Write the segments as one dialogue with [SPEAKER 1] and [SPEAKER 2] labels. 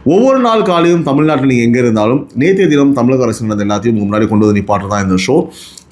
[SPEAKER 1] ஒவ்வொரு நாள் காலையும் தமிழ்நாட்டில் நீங்கள் எங்கே இருந்தாலும் நேற்றைய தினம் தமிழக அரசு நடந்த எல்லாத்தையும் முன்னாடி கொண்டு வந்து நிப்பாட்டு தான் இந்த ஷோ.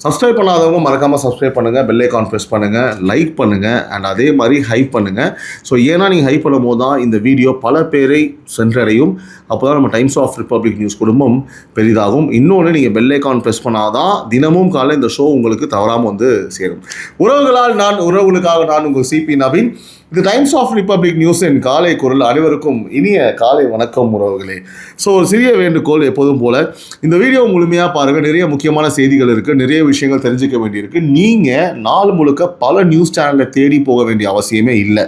[SPEAKER 1] சப்ஸ்கிரைப் பண்ணாதவங்க மறக்காமல் சப்ஸ்கிரைப் பண்ணுங்கள், பெல் ஐகான் ப்ரெஸ் பண்ணுங்கள், லைக் பண்ணுங்கள் அண்ட் அதே மாதிரி ஹைப் பண்ணுங்கள். ஸோ ஏன்னா நீங்கள் ஹைப் பண்ணும் போது தான் இந்த வீடியோ பல பேரை சென்றடையும். அப்போ தான் நம்ம டைம்ஸ் ஆஃப் ரிப்பப்ளிக் நியூஸ் குடும்பம் பெரிதாகும். இன்னொன்று, நீங்கள் பெல் ஐகான் ப்ரெஸ் பண்ணாதான் தினமும் காலை இந்த ஷோ உங்களுக்கு தவறாமல் வந்து சேரும். உறவுகளுக்காக நான் உங்கள் சிபி நவீன். இது டைம்ஸ் ஆஃப் ரிப்பப்ளிக் நியூஸின் காலை குரல். அனைவருக்கும் இனிய காலை வணக்கம் உறவுகளே. ஸோ ஒரு சிறிய வேண்டுகோள், எப்போதும் போல் இந்த வீடியோ முழுமையாக பாருங்கள். நிறைய முக்கியமான செய்திகள் இருக்குது, நிறைய விஷயங்கள் தெரிஞ்சுக்க வேண்டியிருக்கு. நீங்கள் நாள் முழுக்க பல நியூஸ் சேனலில் தேடி போக வேண்டிய அவசியமே இல்லை.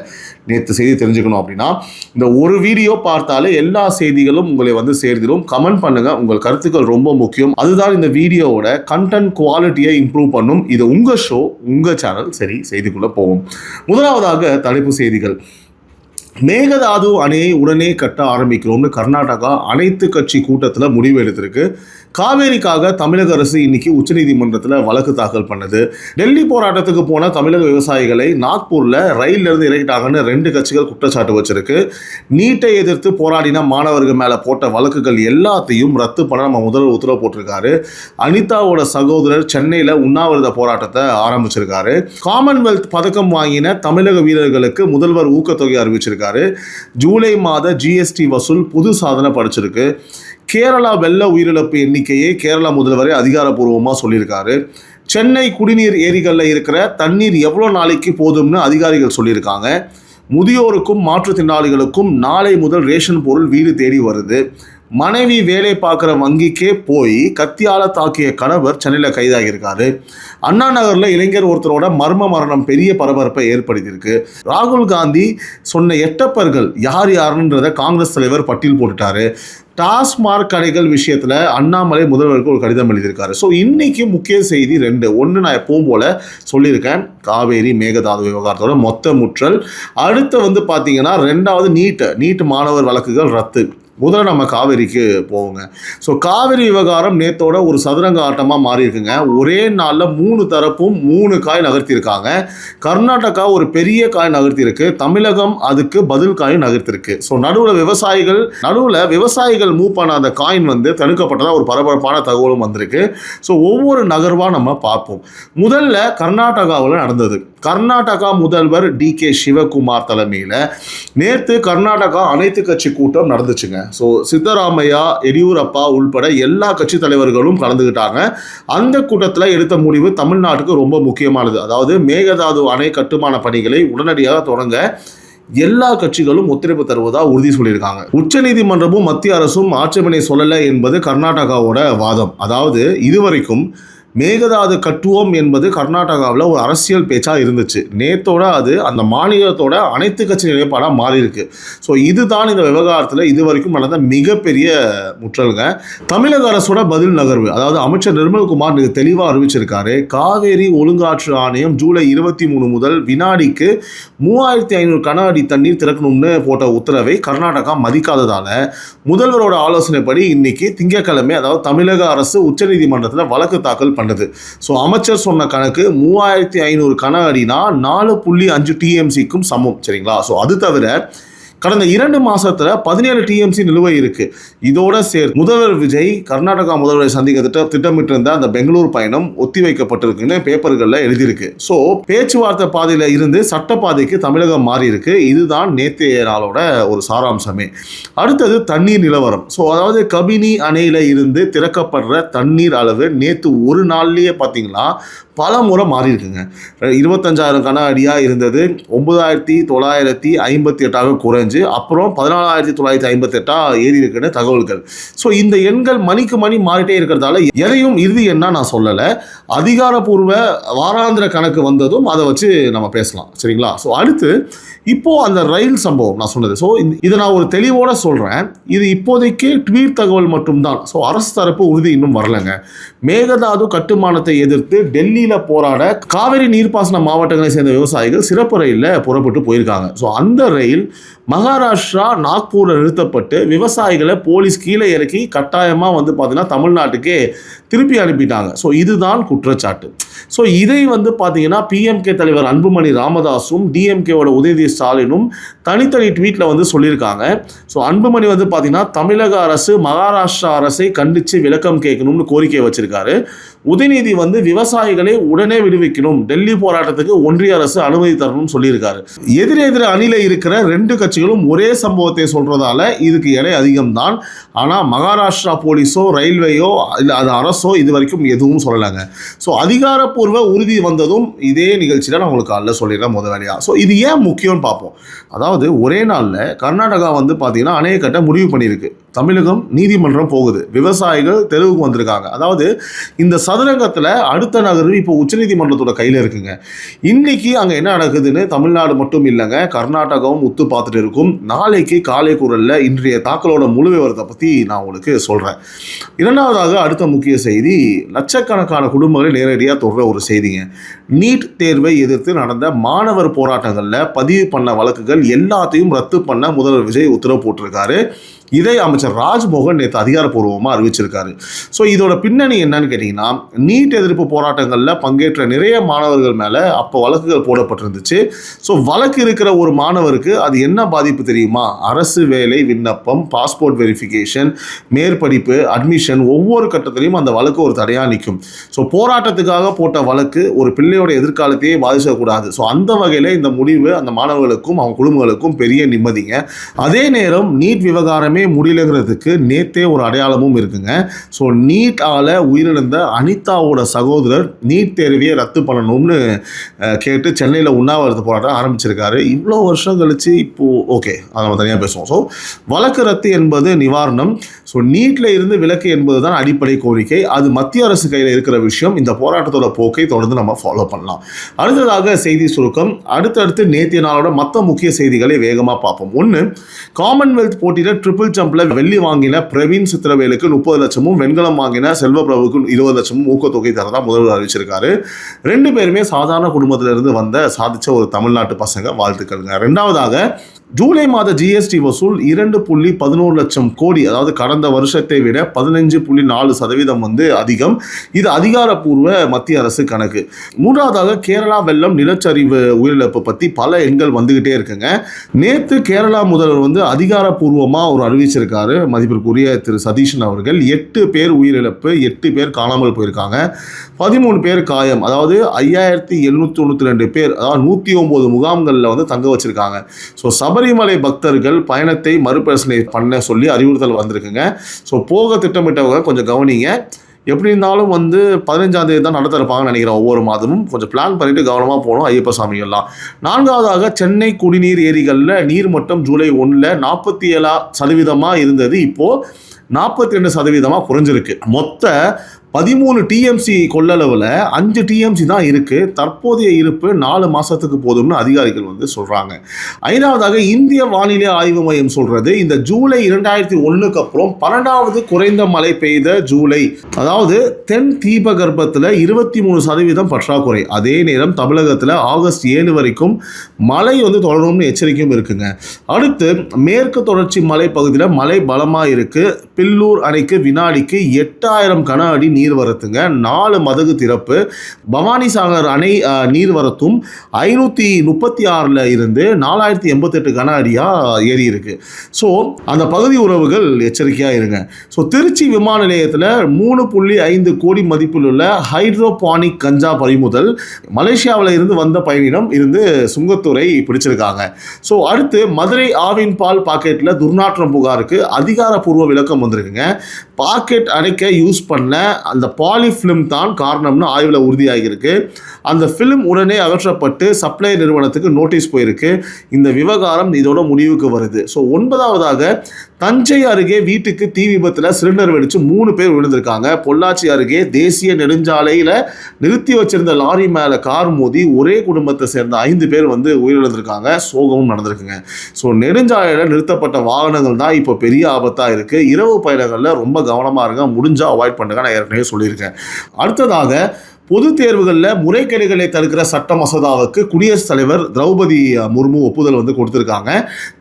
[SPEAKER 1] நேற்று செய்தி தெரிஞ்சுக்கணும் அப்படின்னா இந்த ஒரு வீடியோ பார்த்தாலே எல்லா செய்திகளும் உங்களை வந்து சேர்ந்திடும். கமெண்ட் பண்ணுங்கள், உங்கள் கருத்துக்கள் ரொம்ப முக்கியம். அதுதான் இந்த வீடியோவோட கண்டென்ட் குவாலிட்டியை இம்ப்ரூவ் பண்ணும். இது உங்கள் ஷோ, உங்கள் சேனல். சரி, செய்திக்குள்ளே போவோம். முதலாவதாக தலைப்பு செய்திகள். மேகதாது அணையை உடனே கட்ட ஆரம்பிக்கிறோம்னு கர்நாடகா அனைத்து கட்சி கூட்டத்தில் முடிவு எடுத்திருக்கு. காவேரிக்காக தமிழக அரசு இன்னைக்கு உச்சநீதிமன்றத்தில் வழக்கு தாக்கல் பண்ணுது. டெல்லி போராட்டத்துக்கு போன தமிழக விவசாயிகளை நாக்பூரில் ரயிலிருந்து இறக்கிட்டாங்கன்னு 2 கட்சிகள் குற்றச்சாட்டு வச்சிருக்கு. நீட்டை எதிர்த்து போராடின மாணவர்கள் மேலே போட்ட வழக்குகள் எல்லாத்தையும் ரத்து பண்ண நம்ம முதல்வர் உத்தரவு போட்டிருக்காரு. அனிதாவோட சகோதரர் சென்னையில் உண்ணாவிரத போராட்டத்தை ஆரம்பிச்சிருக்காரு. காமன்வெல்த் பதக்கம் வாங்கின தமிழக வீரர்களுக்கு முதல்வர் ஊக்கத்தொகை அறிவிச்சிருக்காரு. ஜூலை மாத ஜிஎஸ்டி வசூல் புது சாதனை படைச்சிருக்கு. கேரளா வெள்ள உயிரிழப்பு எண்ணிக்கையை கேரளா முதல்வரே அதிகாரப்பூர்வமாக சொல்லியிருக்காரு. சென்னை குடிநீர் ஏரிகளில் இருக்கிற தண்ணீர் எவ்வளோ நாளைக்கு போதும்னு அதிகாரிகள் சொல்லியிருக்காங்க. முதியோருக்கும் மாற்றுத்திறனாளிகளுக்கும் நாளை முதல் ரேஷன் பொருள் வீடு தேடி வருது. மனைவி வேலை பார்க்குற வங்கிக்கே போய் கத்தியால தாக்கிய கணவர் சென்னையில் கைதாகியிருக்காரு. அண்ணா நகரில் இளைஞர் ஒருத்தரோட மர்ம மரணம் பெரிய பரபரப்பை ஏற்படுத்தியிருக்கு. ராகுல் காந்தி சொன்ன எட்டப்பர்கள் யார் யாருன்றதை காங்கிரஸ் தலைவர் பட்டியல் போட்டுட்டாரு. டாஸ்மார்க் கடைகள் விஷயத்தில் அண்ணாமலை முதல்வருக்கு ஒரு கடிதம் எழுதியிருக்காரு. ஸோ இன்னைக்கு முக்கிய செய்தி 2. ஒன்று, நான் எப்பவும் போல சொல்லியிருக்கேன், காவேரி மேகதாது விவகாரத்தோட மொத்த முற்றல். அடுத்து வந்து பார்த்தீங்கன்னா 2வது நீட் மாணவர் வழக்குகள் ரத்து. முதல்ல நம்ம காவேரிக்கு போவோங்க. ஸோ காவேரி விவகாரம் நேத்தோட ஒரு சதுரங்க ஆட்டமாக மாறி இருக்குங்க. ஒரே நாளில் 3 தரப்பும் 3 காய் நகர்த்தியிருக்காங்க. கர்நாடகா ஒரு பெரிய காய் நகர்த்தியிருக்கு, தமிழகம் அதுக்கு பதில் காய் நகர்த்திருக்கு. ஸோ நடுவில் விவசாயிகள் மூவ் பண்ண அந்த காயின் வந்து தடுக்கப்பட்டதாக ஒரு பரபரப்பான தகவலும் வந்திருக்கு. ஸோ ஒவ்வொரு நகர்வாக நம்ம பார்ப்போம். முதல்ல கர்நாடகாவில் நடந்தது. கர்நாடகா முதல்வர் DK சிவகுமார் தலைமையில் நேற்று கர்நாடகா அனைத்து கட்சி கூட்டம் நடந்துச்சுங்க. ஸோ சித்தராமையா, எடியூரப்பா உள்பட எல்லா கட்சி தலைவர்களும் கலந்துக்கிட்டாங்க. அந்த கூட்டத்தில் எடுத்த முடிவு தமிழ்நாட்டுக்கு ரொம்ப முக்கியமானது. அதாவது மேகதாது அணை கட்டுமான பணிகளை உடனடியாக தொடங்க எல்லா கட்சிகளும் ஒத்துழைப்பு தருவதாக உறுதி சொல்லியிருக்காங்க. உச்சநீதிமன்றமும் மத்திய அரசும் ஆட்சேபனை சொல்லலை என்பது கர்நாடகாவோட வாதம். அதாவது இதுவரைக்கும் மேகதாது கட்டுவோம் என்பது கர்நாடகாவில் ஒரு அரசியல் பேச்சாக இருந்துச்சு. நேத்தோட அது அந்த மாநிலத்தோட அனைத்து கட்சி நிலைப்பாடாக மாறி இருக்கு. ஸோ இதுதான் இந்த விவகாரத்தில் இதுவரைக்கும் நடந்த மிகப்பெரிய முற்றல்ங்க. தமிழக அரசோட பதில் நகர்வு, அதாவது அமைச்சர் நிர்மல்குமார் தெளிவாக அறிவிச்சிருக்காரு. காவேரி ஒழுங்காற்று ஆணையம் ஜூலை 23 முதல் வினாடிக்கு 3500 கன அடி தண்ணீர் திறக்கணும்னு போட்ட உத்தரவை கர்நாடகா மதிக்காததால முதல்வரோட ஆலோசனைப்படி இன்னைக்கு திங்கட்கிழமை, அதாவது தமிழக அரசு உச்சநீதிமன்றத்தில் வழக்கு தாக்கல் பண்ணது. ஸோ அமைச்சர் சொன்ன கணக்கு 3500 கன அடினா 4.5 TMCக்கும் சமம். சரிங்களா? ஸோ அது தவிர கடந்த 2 மாசத்துல 17 TMC நிலுவை இருக்கு. இதோட சேர்த்து முதல்வர் விஜய் கர்நாடகா முதல்வரை சந்திக்க திட்டமிட்டிருந்த அந்த பெங்களூர் பயணம் ஒத்திவைக்கப்பட்டிருக்குன்னு பேப்பர்கள்ல எழுதியிருக்கு. ஸோ பேச்சுவார்த்தை பாதையில இருந்து சட்டப்பாதைக்கு தமிழகம் மாறி இருக்கு. இதுதான் நேற்றைய நாளோட ஒரு சாராம்சமே. அடுத்தது தண்ணீர் நிலவரம். ஸோ அதாவது கபினி அணையில இருந்து திறக்கப்படுற தண்ணீர் அளவு நேற்று ஒரு நாள்லயே பார்த்தீங்கன்னா பல முறை மாறி இருக்குங்க. 25,000 கன அடியாக இருந்தது 9,958 குறைஞ்சு அப்புறம் 14,958 ஏறி இருக்குன்னு தகவல்கள். ஸோ இந்த எண்கள் மணிக்கு மணி மாறிட்டே இருக்கிறதால எதையும் இறுதி எண்ணா நான் சொல்லலை. அதிகாரப்பூர்வ வாராந்திர கணக்கு வந்ததும் அதை வச்சு நம்ம பேசலாம். சரிங்களா? ஸோ அடுத்து இப்போ அந்த ரயில் சம்பவம் நான் சொன்னது. ஸோ இதை நான் ஒரு தெளிவோட சொல்கிறேன். இது இப்போதைக்கு ட்வீட் தகவல் மட்டும்தான். ஸோ அரசு தரப்பு உறுதி இன்னும் வரலைங்க. மேகதாது கட்டுமானத்தை எதிர்த்து டெல்லியில் போராட காவிரி நீர்ப்பாசன மாவட்டங்களை சேர்ந்த விவசாயிகள் சிறப்பு ரயிலில் புறப்பட்டு போயிருக்காங்க. ஸோ அந்த ரயில் மகாராஷ்டிரா நாக்பூரில் நிறுத்தப்பட்டு விவசாயிகளை போலீஸ் கீழே இறக்கி கட்டாயமாக வந்து பார்த்தீங்கன்னா தமிழ்நாட்டுக்கே திருப்பி அனுப்பிட்டாங்க. ஸோ இதுதான் குற்றச்சாட்டு. ஸோ இதை வந்து பார்த்தீங்கன்னா பிஎம்கே தலைவர் அன்புமணி ராமதாஸும் டிஎம்கேவோட உதயநிதி ஸ்டாலினும் தனித்தனி ட்வீட்டில் வந்து சொல்லியிருக்காங்க. ஸோ அன்புமணி வந்து பார்த்தீங்கன்னா தமிழக அரசு மகாராஷ்டிரா அரசை கண்டித்து விளக்கம் கேட்கணும்னு கோரிக்கை வச்சிருக்காரு. உதயநிதி வந்து விவசாயிகளை உடனே விடுவிக்கணும், டெல்லி போராட்டத்துக்கு ஒன்றிய அரசு அனுமதி தரணும்னு சொல்லியிருக்காரு. எதிரெதிர அணில இருக்கிற ரெண்டு கட்சிகளும் ஒரே சம்பவத்தை சொல்றதால இதுக்கு எடை அதிகம்தான். ஆனால் மகாராஷ்டிரா போலீஸோ ரயில்வேயோ இல்லை அது அரசோ இது வரைக்கும் எதுவும் சொல்லலைங்க. ஸோ அதிகாரப்பூர்வ உறுதி வந்ததும் இதே நிகழ்ச்சியில் நான் உங்களுக்கு காலைல சொல்லிடுறேன் முத வேலையா. ஸோ இது ஏன் முக்கியம்னு பார்ப்போம். அதாவது ஒரே நாளில் கர்நாடகா வந்து பார்த்தீங்கன்னா அணையக்கட்ட முடிவு பண்ணியிருக்கு. தமிழகம் நீதிமன்றம் போகுது, விவசாயிகள் தெருவுக்கு வந்திருக்காங்க. அதாவது இந்த சதுரங்கத்தில் அடுத்த நகர்வு இப்போ உச்சநீதிமன்றத்தோட கையில் இருக்குங்க. இன்னைக்கு அங்கே என்ன நடக்குதுன்னு தமிழ்நாடு மட்டும் இல்லைங்க, கர்நாடகாவும் உத்து பார்த்துட்டு இருக்கும். நாளைக்கு காலை குரலில் இன்றைய தாக்கலோட முழு விவரத்தை பற்றி நான் உங்களுக்கு சொல்கிறேன். இரண்டாவதாக அடுத்த முக்கிய செய்தி, லட்சக்கணக்கான குடும்பங்களை நேரடியாக தொடர ஒரு செய்திங்க. நீட் தேர்வை எதிர்த்து நடந்த மாணவர் போராட்டங்களில் பதிவு பண்ண வழக்குகள் எல்லாத்தையும் ரத்து பண்ண முதல்வர் விஜய் உத்தரவு போட்டிருக்காரு. இதை அமைச்சர் ராஜ்மோகன் நேற்று அதிகாரப்பூர்வமாக அறிவிச்சிருக்காரு. ஸோ இதோட பின்னணி என்னன்னு கேட்டிங்கன்னா, நீட் எதிர்ப்பு போராட்டங்களில் பங்கேற்ற நிறைய மாணவர்கள் மேலே அப்போ வழக்குகள் போடப்பட்டிருந்துச்சு. ஸோ வழக்கு இருக்கிற ஒரு மாணவருக்கு அது என்ன பாதிப்பு தெரியுமா? அரசு வேலை விண்ணப்பம், பாஸ்போர்ட் வெரிஃபிகேஷன், மேற்படிப்பு, அட்மிஷன், ஒவ்வொரு கட்டத்திலையும் அந்த வழக்கு ஒரு தடையாக நிற்கும். ஸோ போராட்டத்துக்காக போட்ட வழக்கு ஒரு பிள்ளையோட எதிர்காலத்தையே பாதிக்கக்கூடாது. ஸோ அந்த வகையில் இந்த முடிவு அந்த மாணவர்களுக்கும் அவங்க குடும்பங்களுக்கும் பெரிய நிம்மதிங்க. அதே நேரம் நீட் விவகாரமே முடியலங்கிறதுக்கு நேத்தே ஒரு அடையாளமும் இருக்குங்க. ஸோ நீட்டால உயிரிழந்த அனிதாவோட சகோதரர் நீட் தேர்வையை ரத்து பண்ணணும்னு கேட்டு சென்னையில் உண்ணாவிரத போராட்டம் ஆரம்பிச்சிருக்காரு. இவ்வளோ வருஷம் கழிச்சு இப்போ ஓகே அதை நம்ம தனியாக பேசுவோம். ஸோ வழக்கு ரத்து என்பது நிவாரணம், ஸோ நீட்டில் இருந்து விலக்கு என்பது தான் அடிப்படை கோரிக்கை. அது மத்திய அரசு கையில் இருக்கிற விஷயம். இந்த போராட்டத்தோட போக்கை தொடர்ந்து நம்ம ஃபாலோ பண்ணலாம். அடுத்ததாக செய்தி சுருக்கம். அடுத்தடுத்து நேற்றைய நாளோட மற்ற முக்கிய செய்திகளை வேகமாக பார்ப்போம். ஒன்று, காமன்வெல்த் போட்டியில் ட்ரிபிள் ஜம்பில் வெள்ளி வாங்கின பிரவீன் சித்திரவேலுக்கு 30 லட்சமும், வெண்கலம் வாங்கின செல்வப்பிரபுக்கு 20 லட்சமும் ஊக்கத்தொகை தரதா முதல்வர் அறிவிச்சிருக்காரு. ரெண்டு பேருமே சாதாரண குடும்பத்திலிருந்து சாதிச்ச ஒரு தமிழ்நாட்டு பசங்க, வாழ்த்துக்கள்ங்க. ரெண்டாவதாக, ஜூலை மாத ஜிஎஸ்டி வசூல் 2.11 லட்சம் கோடி, அதாவது கடந்த வருஷத்தை விட 15.4% வந்து அதிகம். இது அதிகாரப்பூர்வ மத்திய அரசு கணக்கு. மூன்றாவதாக, கேரளா வெள்ளம் நிலச்சரிவு உயிரிழப்பு பற்றி பல எண்கள் வந்துகிட்டே இருக்குங்க. நேற்று கேரளா முதல்வர் வந்து அதிகாரப்பூர்வமாக ஒரு அறிவிச்சிருக்காரு. மதிப்பிற்குரிய திரு சதீஷன் அவர்கள் 8 பேர் உயிரிழப்பு, 8 பேர் காணாமல் போயிருக்காங்க, 13 பேர் காயம். அதாவது 5792 பேர், அதாவது 109 முகாம்களில் வந்து தங்க வச்சிருக்காங்க. ஸோ சபரிமலை பக்தர்கள் பயணத்தை மறுபரிசீலனை பண்ண சொல்லி அறிவுறுத்தல் வந்திருக்குங்க. ஸோ போக திட்டமிட்டவங்க கொஞ்சம் கவனிங்க. எப்படி இருந்தாலும் வந்து 15ஆம் தேதி தான் நடத்திருப்பாங்கன்னு நினைக்கிறேன். ஒவ்வொரு மாதமும் கொஞ்சம் பிளான் பண்ணிட்டு கவனமாக போகணும் ஐயப்ப சாமிகள்லாம். நான்காவதாக, சென்னை குடிநீர் ஏரிகளில் நீர்மட்டம் ஜூலை 1 47% இருந்தது, இப்போது 42% குறைஞ்சிருக்கு. மொத்த 13 டிஎம்சி கொள்ளளவில் 5 டிஎம்சி தான் இருக்குது. தற்போதைய இருப்பு 4 மாதத்துக்கு போதும்னு அதிகாரிகள் வந்து சொல்கிறாங்க. ஐந்தாவதாக, இந்திய வானிலை ஆய்வு மையம் சொல்கிறது, இந்த ஜூலை 2001க்கு அப்புறம் 12வது குறைந்த மழை பெய்த ஜூலை. அதாவது தென் தீபகற்பத்தில் 23% பற்றாக்குறை. அதே நேரம் தமிழகத்தில் ஆகஸ்ட் 7 வரைக்கும் மழை வந்து தொடரும்னு எச்சரிக்கையும் இருக்குங்க. அடுத்து, மேற்கு தொடர்ச்சி மலை பகுதியில் மழை பலமாக இருக்குது. பில்லூர் அணைக்கு வினாடிக்கு 8000 கன அடி நீர்வரத்துங்க. 4 மதகு திறப்பு. பவானிசாகர் அணை நீர்வரத்தும் 536 இருந்து 4088 கன அடியா ஏறி இருக்கு. ஸோ அந்த பகுதி உறவுகள் எச்சரிக்கையாக இருங்க. ஸோ திருச்சி விமான நிலையத்தில் 3.5 கோடி மதிப்பில் உள்ள ஹைட்ரோபானிக் கஞ்சா பறிமுதல். மலேசியாவில் இருந்து வந்த பயணியிடம் இருந்து சுங்கத்துறை பிடிச்சிருக்காங்க. ஸோ அடுத்து, மதுரை ஆவின் பால் பாக்கெட்டில் துர்நாற்றம் புகாருக்கு அதிகாரப்பூர்வ விளக்கம் வந்திருக்குங்க. பாக்கெட் அடைக்க யூஸ் பண்ண அந்த பாலிஃபிலிம் தான் காரணம்னு ஆய்வில் உறுதியாகிருக்கு. அந்த ஃபிலிம் உடனே அகற்றப்பட்டு சப்ளை நிறுவனத்துக்கு நோட்டீஸ் போயிருக்கு. இந்த விவகாரம் இதோட முடிவுக்கு வருது. ஸோ 9வதாக, தஞ்சை அருகே வீட்டுக்கு தீ விபத்தில் சிலிண்டர் வெடிச்சு 3 பேர் விழுந்திருக்காங்க. பொள்ளாச்சி அருகே தேசிய நெடுஞ்சாலையில் நிறுத்தி வச்சிருந்த லாரி மேலே கார் மோதி ஒரே குடும்பத்தை சேர்ந்த 5 பேர் வந்து உயிரிழந்திருக்காங்க. சோகமும் நடந்திருக்குங்க. ஸோ நெடுஞ்சாலையில் நிறுத்தப்பட்ட வாகனங்கள் தான் இப்போ பெரிய ஆபத்தாக இருக்குது. இரவு பயணங்களில் ரொம்ப கவனமாக இருங்க, முடிஞ்சால் அவாய்ட் பண்ணுங்க. நான் ஏற்கனவே சொல்லியிருக்கேன். அடுத்ததாக, பொது தேர்வுகளில் முறைகேடுகளை தடுக்கிற சட்ட மசோதாவுக்கு குடியரசுத் தலைவர் திரௌபதி முர்மு ஒப்புதல் கொடுத்திருக்காங்க.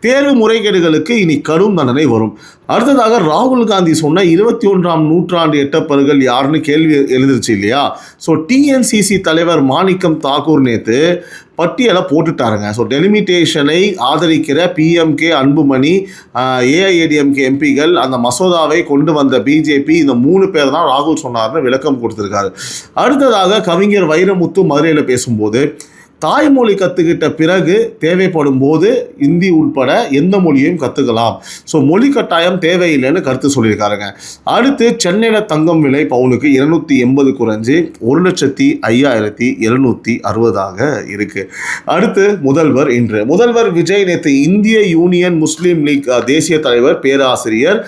[SPEAKER 1] தேர்வு முறைகேடுகளுக்கு இனி கடும் தண்டனை வரும். அடுத்ததாக ராகுல் காந்தி சொன்ன 21ஆம் நூற்றாண்டு எட்டப்பர்கள் யாருன்னு கேள்வி எழுந்துருச்சு இல்லையா? ஸோ டிஎன்சிசி தலைவர் மாணிக்கம் தாக்கூர் நேற்று பட்டியலை போட்டுட்டாருங்க. ஸோ டெலிமிட்டேஷனை ஆதரிக்கிற பிஎம்கே, அன்புமணி, ஏஐஏடிஎம்கே எம்பிகள், அந்த மசோதாவை கொண்டு வந்த பிஜேபி, இந்த 3 பேர் தான் ராகுல் சொன்னார்னு விளக்கம் கொடுத்திருக்காரு. அடுத்ததாக கவிஞர் வைரமுத்து மதுரையில் பேசும்போது, தாய்மொழி கற்றுக்கிட்ட பிறகு தேவைப்படும் போது இந்தி உட்பட எந்த மொழியையும் கற்றுக்கலாம், ஸோ மொழி கட்டாயம் தேவையில்லைன்னு கருத்து சொல்லியிருக்காருங்க. அடுத்து சென்னையில் தங்கம் விலை பவுனுக்கு 280 குறைஞ்சு 1,05,760 இருக்கு. அடுத்து முதல்வர் இன்று. முதல்வர் விஜய் நேற்று இந்திய யூனியன் முஸ்லீம் லீக் தேசிய தலைவர் பேராசிரியர்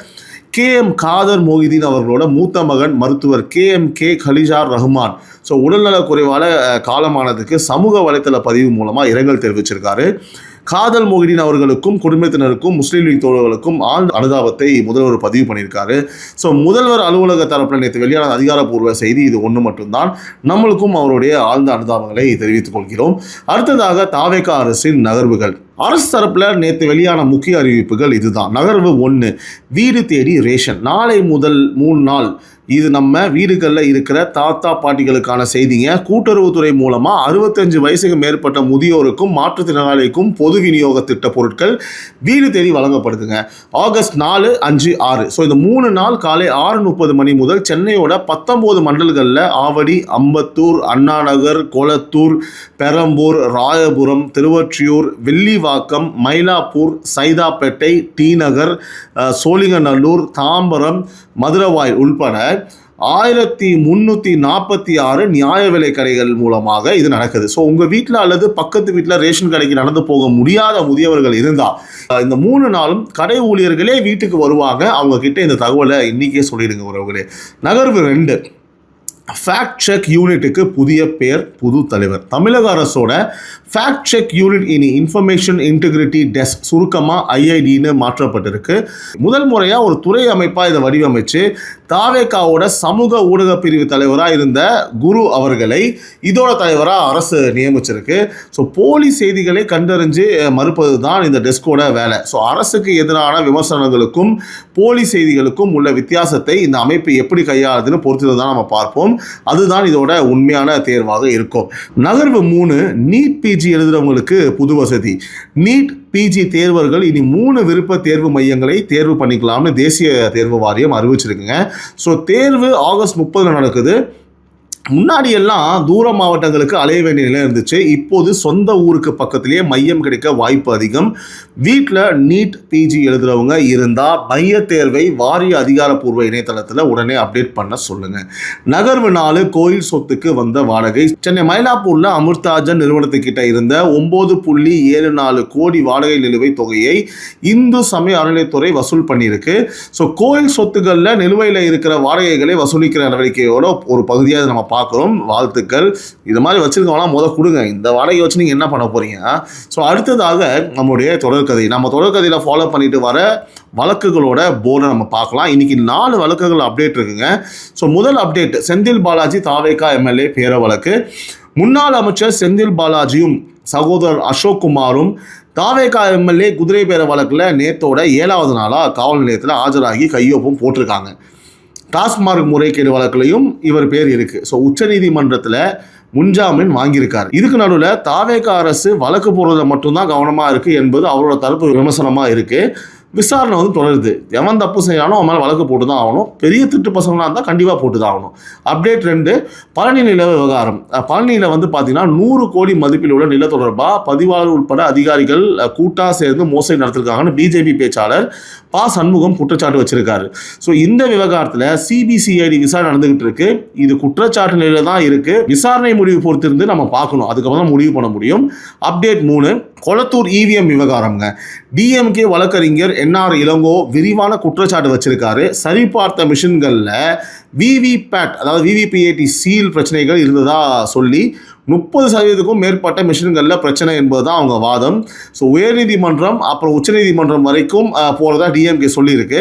[SPEAKER 1] KM காதர் மொஹிதீன் அவர்களோட மூத்த மகன் மருத்துவர் KMK கலிஜார் ரஹ்மான் ஸோ உடல்நலக் குறைவால காலமானதுக்கு சமூக வலைத்தள பதிவு மூலமாக இரங்கல் தெரிவிச்சிருக்காரு. காதல் மொஹிதீன் அவர்களுக்கும் குடும்பத்தினருக்கும் முஸ்லீம் லீக் தோழர்களுக்கும் ஆழ்ந்த அனுதாபத்தை முதல்வர் பதிவு பண்ணியிருக்காரு. ஸோ முதல்வர் அலுவலக தரப்பில் நேற்று வெளியான அதிகாரப்பூர்வ செய்தி இது ஒன்று மட்டும்தான். நம்மளுக்கும் அவருடைய ஆழ்ந்த அனுதாபங்களை தெரிவித்துக் கொள்கிறோம். அடுத்ததாக தாவேக அரசின் நகர்வுகள். அரசு தரப்பில் நேற்று வெளியான முக்கிய அறிவிப்புகள் இதுதான். நகர்வு 1, வீடு தேடி ரேஷன். நாளை முதல் 3 நாள் இது நம்ம வீடுகளில் இருக்கிற தாத்தா பாட்டிகளுக்கான செய்திங்க. கூட்டுறவுத்துறை மூலமாக 65 வயசுக்கு மேற்பட்ட முதியோருக்கும் மாற்றுத்திறனாளிக்கும் பொது விநியோக திட்ட பொருட்கள் வீடு தேடி வழங்கப்படுதுங்க. ஆகஸ்ட் 4, 5, 6 ஸோ இந்த 3 நாள் காலை 6:30 மணி முதல் சென்னையோட 19 மண்டல்களில் ஆவடி, அம்பத்தூர், அண்ணாநகர், கொளத்தூர், பெரம்பூர், ராயபுரம், திருவொற்றியூர், வில்லிவாக்கம், மயிலாப்பூர், சைதாப்பேட்டை, டி நகர், சோழிங்கநல்லூர், தாம்பரம், மதுரவாயல் உள்பட 1346 நியாய விலை கடைகள் மூலமாக இது நடக்குது. ஸோ உங்கள் வீட்டில் அல்லது பக்கத்து வீட்டில் ரேஷன் கடைக்கு நடந்து போக முடியாத முதியவர்கள் இருந்தால் இந்த 3 நாளும் கடை ஊழியர்களே வீட்டுக்கு வருவாங்க. அவங்க கிட்ட இந்த தகவலை இன்னைக்கே சொல்லிடுங்க உறவுகளே. நகர்வு 2, ஃபேக்ட் செக் யூனிட்டுக்கு புதிய பேர், புது தலைவர். தமிழக அரசோட ஃபேக்ட் செக் யூனிட் இனி இன்ஃபர்மேஷன் இன்டெகிரிட்டி டெஸ்க், சுருக்கமாக ஐஐடின்னு மாற்றப்பட்டிருக்கு. முதல் முறையாக ஒரு துறை அமைப்பாக இதை வடிவமைச்சு தாவேகாவோட சமூக ஊடக பிரிவு தலைவராக இருந்த குரு அவர்களை இதோட தலைவராக அரசு நியமிச்சிருக்கு. ஸோ போலி செய்திகளை கண்டறிஞ்சு மறுப்பது தான் இந்த டெஸ்கோட வேலை. ஸோ அரசுக்கு எதிரான விமர்சனங்களுக்கும் போலி செய்திகளுக்கும் உள்ள வித்தியாசத்தை இந்த அமைப்பு எப்படி கையாளுதுன்னு பொறுத்து தான் நம்ம பார்ப்போம். அதுதான் இதோட உண்மையான தேர்வாக இருக்கும். நகர்வு 3, நீட் பிஜி எழுதுறவங்களுக்கு புது வசதி. நீட் பிஜி தேர்வர்கள் இனி 3 விருப்ப தேர்வு மையங்களை தேர்வு பண்ணிக்கலாம்னு தேசிய தேர்வு வாரியம் அறிவிச்சிருக்குங்க. ஸோ தேர்வு ஆகஸ்ட் 30 நடக்குது. முன்னாடி எல்லாம் தூர மாவட்டங்களுக்கு அலைய வேண்டிய நிலை இருந்துச்சு. இப்போது சொந்த ஊருக்கு பக்கத்திலேயே மையம் கிடைக்க வாய்ப்பு அதிகம். வீட்டில் நீட் பிஜி எழுதுறவங்க இருந்தால் மைய தேர்வை வாரிய அதிகாரப்பூர்வ இணையதளத்தில் உடனே அப்டேட் பண்ண சொல்லுங்கள். நகர்வு 4, கோயில் சொத்துக்கு வந்த வாடகை. சென்னை மயிலாப்பூரில் அமிர்தாஜன் நிறுவனத்துக்கிட்ட இருந்த 9.74 கோடி வாடகை நிலுவைத் தொகையை இந்து சமய அறநிலைத்துறை வசூல் பண்ணியிருக்கு. ஸோ கோயில் சொத்துக்களில் நிலுவையில் இருக்கிற வாடகைகளை வசூலிக்கிற நடவடிக்கையோட ஒரு பகுதியாக நம்ம பார்க்குறோம். வாழ்த்துக்கள். இது மாதிரி வச்சிருக்கவங்களாம் கொடுங்க. இந்த வாடகை வச்சு நீங்கள் என்ன பண்ண போகிறீங்க? ஸோ அடுத்ததாக நம்மளுடைய தொடர்கதை. நம்ம தொடர்கதையில் ஃபாலோ பண்ணிட்டு வர வழக்குகளோட போர்டை நம்ம பார்க்கலாம். இன்னைக்கு 4 வழக்குகள் அப்டேட் இருக்குங்க. ஸோ முதல் அப்டேட், செந்தில் பாலாஜி தாவேகா எம்எல்ஏ பேர வழக்கு. முன்னாள் அமைச்சர் செந்தில் பாலாஜியும் சகோதரர் அசோக் குமாரும் தாவேகா எம்எல்ஏ குதிரை பேர வழக்கில் நேத்தோட 7வது நாளாக காவல் நிலையத்தில் ஆஜராகி கையொப்பம் போட்டிருக்காங்க. டாஸ்மார்க் முறைகேடு வழக்கிலையும் இவர் பேர் இருக்கு. ஸோ உச்சநீதிமன்றத்தில் முன்ஜாமீன் வாங்கியிருக்காரு. இதுக்கு நடுவில் தாவேகா அரசு வழக்கு போடுறதுல மட்டும்தான் கவனமாக இருக்குது என்பது அவரோட தரப்பு விமர்சனமாக இருக்குது. விசாரணை தொடருது. எவன் தப்பு செய்யணும் அவன் மேலே வழக்கு போட்டு தான் ஆகணும். பெரிய திட்டு பசங்களாக இருந்தால் கண்டிப்பாக போட்டு தான் ஆகணும். அப்டேட் 2, பழனி நில விவகாரம். பழனியில் பார்த்தீங்கன்னா 100 கோடி மதிப்பில் உள்ள நில தொடர்பாக பதிவாளர் உட்பட அதிகாரிகள் கூட்டாக சேர்ந்து மோசடி நடத்திருக்காங்கன்னு பிஜேபி பேச்சாளர் ப. சண்முகம் குற்றச்சாட்டு வச்சிருக்காரு. ஸோ இந்த விவகாரத்தில் சிபிசிஐடி விசாரணை நடந்துகிட்டு இருக்கு. இது குற்றச்சாட்டு நிலையில தான் இருக்கு. விசாரணை முடிவு பொறுத்திருந்து நம்ம பார்க்கணும். அதுக்கப்புறம் தான் முடிவு பண்ண முடியும். அப்டேட் 3, கொளத்தூர் இவிஎம் விவகாரம்ங்க. டிஎம்கே வழக்கறிஞர் என்ஆர் இளங்கோ விரிவான குற்றச்சாட்டு வச்சிருக்காரு. சரிபார்த்த மிஷின்களில் விவிபேட் அதாவது விவிபிஏடி சீல் பிரச்சனைகள் இருந்ததா சொல்லி 30% மேற்பட்ட மிஷின்களில் பிரச்சனை என்பது தான் அவங்க வாதம். ஸோ உயர்நீதிமன்றம் அப்புறம் உச்சநீதிமன்றம் வரைக்கும் போகிறதா டிஎம்கே சொல்லியிருக்கு.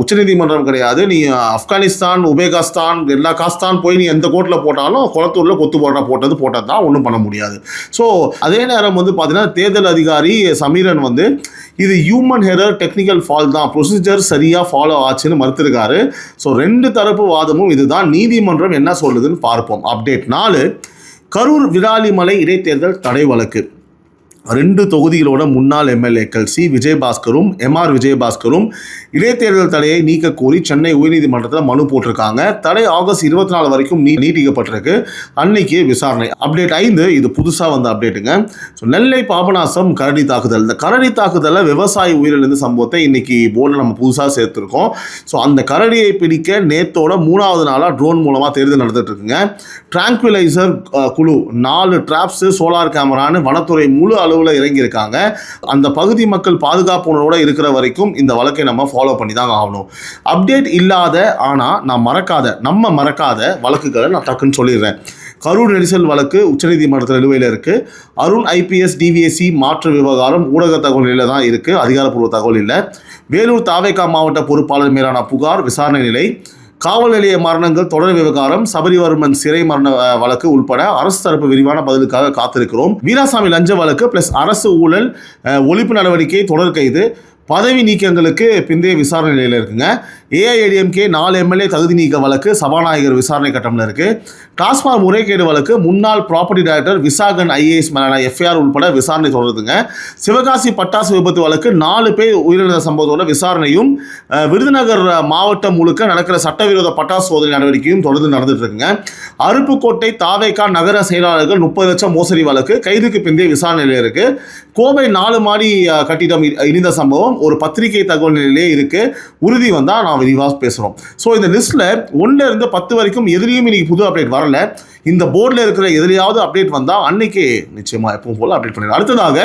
[SPEAKER 1] உச்சநீதிமன்றம் கிடையாது, நீ ஆப்கானிஸ்தான், உபேகாஸ்தான், எல்லா காஸ்தான் போய் நீ எந்த கோர்ட்டில் போட்டாலும் குளத்தூரில் கொத்து போட்டது தான், ஒன்றும் பண்ண முடியாது. ஸோ அதே நேரம் வந்து பார்த்தீங்கன்னா தேர்தல் அதிகாரி சமீரன் வந்து இது ஹியூமன் எரர், டெக்னிக்கல் ஃபால்ட் தான், ப்ரொசீஜர் சரியாக ஃபாலோ ஆச்சுன்னு மறுத்திருக்காரு. ஸோ 2 தரப்பு வாதமும் இதுதான். நீதிமன்றம் என்ன சொல்லுதுன்னு பார்ப்போம். அப்டேட் 4, கரூர் விராலிமலை இடைத்தேர்தல் தடை வழக்கு. 2 தொகுதிகளோட முன்னாள் எம்எல்ஏக்கள் சி விஜயபாஸ்கரும் எம்ஆர் விஜயபாஸ்கரும் இடைத்தேர்தல் தடையை நீக்க கோரி சென்னை உயர்நீதிமன்றத்தில் மனு போட்டிருக்காங்க. தடை ஆகஸ்ட் 24 வரைக்கும் நீட்டிக்கப்பட்டிருக்கு. அன்னைக்கு விசாரணை. அப்டேட் 5, இது புதுசாக வந்த அப்டேட்டுங்க. ஸோ நெல்லை பாபநாசம் கரடி தாக்குதல். இந்த கரடி தாக்குதலில் விவசாயி உயிரிழந்த சம்பவத்தை இன்னைக்கு போர்டில் நம்ம புதுசாக சேர்த்துருக்கோம். ஸோ அந்த கரடியை பிடிக்க நேத்தோட 3வது நாளாக ட்ரோன் மூலமாக தேர்தல் நடந்துட்டு இருக்குங்க. டிராங்குலைசர் குழு 4 டிராப்ஸ், சோலார் கேமரான்னு வனத்துறை முழு அளவில் இறங்கியிருக்காங்க. அந்த பகுதி மக்கள் பாதுகாப்பு உணர்வோட இருக்கிற வரைக்கும் இந்த வழக்கை நம்ம ஃபாலோ பண்ணி தான் ஆகணும். அப்டேட் இல்லாத ஆனால் நம்ம மறக்காத வழக்குகளை நான் டக்குன்னு சொல்லிடுறேன். கரூர் நெரிசல் வழக்கு உச்சநீதிமன்றத்தில் நிலுவையில் இருக்குது. அருண் ஐபிஎஸ் டிவிஎஸ்சி மாற்று விவகாரம் ஊடக தகவலில் தான் இருக்குது, அதிகாரப்பூர்வ தகவல் இல்லை. வேலூர் தாவேகா மாவட்ட பொறுப்பாளர் மீதான புகார் விசாரணை நிலை. காவல் நிலைய மரணங்கள் தொடர் விவகாரம், சபரிவர்மன் சிறை மரண வழக்கு உள்பட அரசு தரப்பு விரிவான பதிலுக்காக காத்திருக்கிறோம். வீராசாமி லஞ்ச வழக்கு பிளஸ் அரசு ஊழல் ஒழிப்பு நடவடிக்கை தொடர் கைது, பதவி நீக்கங்களுக்கு பிந்தைய விசாரணை நிலையில் இருக்குங்க. ஏஐஏடிஎம்கே 4 எம்எல்ஏ தகுதி நீக்க வழக்கு சபாநாயகர் விசாரணை கட்டம்ல இருக்கு. டாஸ்மாக் முறைகேடு வழக்கு முன்னாள் ப்ராப்பர்ட்டி டைரக்டர் விசாகன் ஐஏஎஸ் மேலான எஃப்ஐஆர் உட்பட விசாரணை தொடருதுங்க. சிவகாசி பட்டாசு விபத்து வழக்கு 4 பேர் உயிரிழந்த சம்பவத்தோட விசாரணையும் விருதுநகர் மாவட்டம் முழுக்க நடக்கிற சட்டவிரோத பட்டாசு சோதனை நடவடிக்கையும் தொடர்ந்து நடந்துட்டு இருக்குங்க. அருப்புக்கோட்டை தாவேகா நகர செயலாளர்கள் 30 லட்சம் மோசடி வழக்கு கைதுக்கு பிந்தைய விசாரணையில் இருக்கு. கோவை 4 மாடி கட்டிடம் இடிந்த சம்பவம் ஒரு பத்திரிகை தகவல் நிலையிலே இருக்கு. உறுதி வந்தா நான் விரிவாக பேசுறோம். ஸோ இந்த லிஸ்ட்ல 1 இருந்து 10 வரைக்கும் எதிலையும் இன்னைக்கு புது அப்டேட் வரல. இந்த போர்டில் இருக்கிற எதிலையாவது அப்டேட் வந்தால் அன்னைக்கு நிச்சயமா எப்பவும் போல அப்டேட் பண்ணிடுறேன். அடுத்ததாக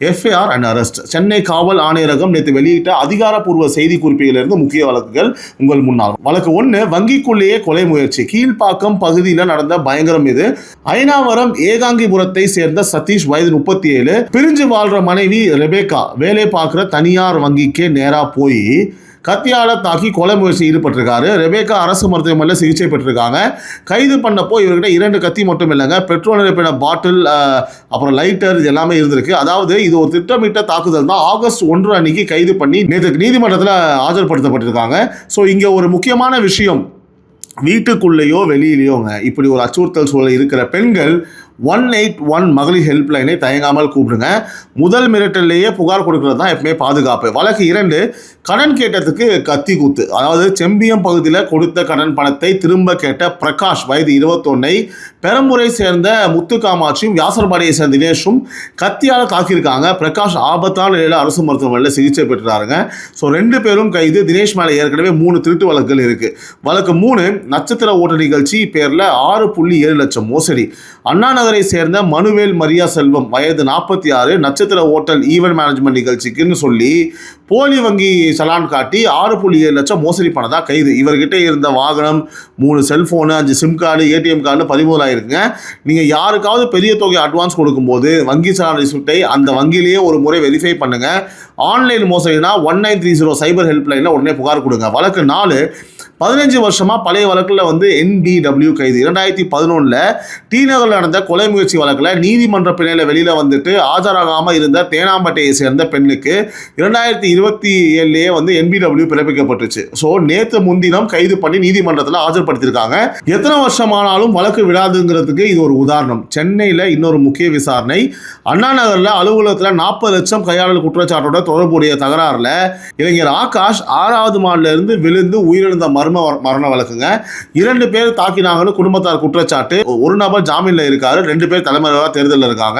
[SPEAKER 1] எஃப்ஐஆர் அண்ட் அரெஸ்ட். சென்னை காவல் ஆணையரகம் நேற்று வெளியிட்ட அதிகாரப்பூர்வ செய்தி குறிப்பிலிருந்து முக்கிய வழக்குகள் உங்கள் முன்னால். வழக்கு 1, வங்கிக்குள்ளேயே கொலை முயற்சி. கீழ்ப்பாக்கம் பகுதியில் நடந்த பயங்கரம் இது. அயனாவரம் ஏகாங்கிபுரத்தை சேர்ந்த சதீஷ் வயது 37 பிரிஞ்சு வாழ்ற மனைவி ரெபேக்கா வேலை பார்க்குற தனியார் வங்கிக்கே நேராக போய் கத்தியால தாக்கி கொலை முயற்சி ஈடுபட்டிருக்காரு. ரெபேக்கா அரசு மருத்துவமனையில் சிகிச்சை பெற்றிருக்காங்க. கைது பண்ணப்போ இவர்கிட்ட 2 கத்தி மட்டும் இல்லைங்க, பெட்ரோல் நிரப்பின பாட்டில் அப்புறம் லைட்டர் இது எல்லாமே இருந்திருக்கு. அதாவது இது ஒரு திட்டமிட்ட தாக்குதல் தான். ஆகஸ்ட் 1 அன்னைக்கு கைது பண்ணி நேற்று நீதிமன்றத்தில் ஆஜர்படுத்தப்பட்டிருக்காங்க. ஸோ இங்கே ஒரு முக்கியமான விஷயம், வீட்டுக்குள்ளேயோ வெளியிலையோங்க இப்படி ஒரு அச்சுறுத்தல் சூழல் இருக்கிற பெண்கள் 181 மகளிர் ஹெல்ப்லைனை தயங்காமல் கூப்பிடுங்க. முதல் மிரட்டல்லையே புகார் கொடுக்கறது தான் எப்பவுமே பாதுகாப்பு. வழக்கு 2, கடன் கேட்டதுக்கு கத்தி கூத்து. அதாவது செம்பியம் பகுதியில் கொடுத்த கடன் பணத்தை திரும்ப கேட்ட பிரகாஷ் வயது 21 பெரம்பூரை சேர்ந்த முத்து காமாட்சியும் வியாசர்பாடியை சேர்ந்த தினேஷும் கத்தியால் தாக்கியிருக்காங்க. பிரகாஷ் ஆபத்தான நிலையில் அரசு மருத்துவமனையில் சிகிச்சை பெற்றுறாருங்க. ஸோ 2 பேரும் கைது. தினேஷ் மேலே ஏற்கனவே 3 திருட்டு வழக்குகள் இருக்கு. வழக்கு 3, நட்சத்திர ஓட்ட நிகழ்ச்சி பேரில் 6.7 லட்சம் மோசடி. அண்ணா நகரை சேர்ந்த மனுவேல் மரியா செல்வம் வயது 46 நட்சத்திர ஓட்டல் ஈவென்ட் மேனேஜ்மெண்ட் நிகழ்ச்சிக்குன்னு சொல்லி போலி வங்கி சலான் காட்டி 6.7 லட்சம் மோசடி பண்ணதா கைது. இவர்கிட்ட இருந்த வாகனம், 3 cellphone, 5 sim card, ATM card 13 ஆயிருக்குங்க. நீங்கள் யாருக்காவது பெரிய தொகை அட்வான்ஸ் கொடுக்கும்போது வங்கி சலான் ரிசிப்டை அந்த வங்கியிலேயே ஒரு முறை வெரிஃபை பண்ணுங்க. ஆன்லைன் மோசடினா 1930 சைபர் ஹெல்ப்லைனில் உடனே புகார் கொடுங்க. வழக்கு 4, 15 வருஷமா பழைய வழக்கில் வந்து NDW கைது. 2011 டி நகரில் நடந்த கொலை முயற்சி வழக்கில் நீதிமன்ற பிணையில் வெளியில் வந்துட்டு ஆஜராகாமல் இருந்த தேனாம்பேட்டையை சேர்ந்த பெண்ணுக்கு 2027 வந்து NBW பிறப்பிக்கப்பட்டுச்சு. ஸோ நேற்று முன்தினம் கைது பண்ணி நீதிமன்றத்தில் ஆஜர்படுத்தியிருக்காங்க. எத்தனை வருஷமானாலும் வழக்கு விடாதுங்கிறதுக்கு இது ஒரு உதாரணம். சென்னையில் இன்னொரு முக்கிய விசாரணை. அண்ணா நகரில் அலுவலகத்தில் 40 லட்சம் கையாளர் குற்றச்சாட்டோட தொடர்புடைய தகராறுல இளைஞர் ஆகாஷ் 6வது மாடில இருந்து விழுந்து உயிரிழந்த மரண வழக்குங்க. 2 பேர் தாக்கினாங்கன்னு குடும்பத்தார் குற்றச்சாட்டு. ஒரு நபர் ஜாமீன்ல இருக்காரு, 2 பேர் தலைமறைவாக தேர்தலில் இருக்காங்க.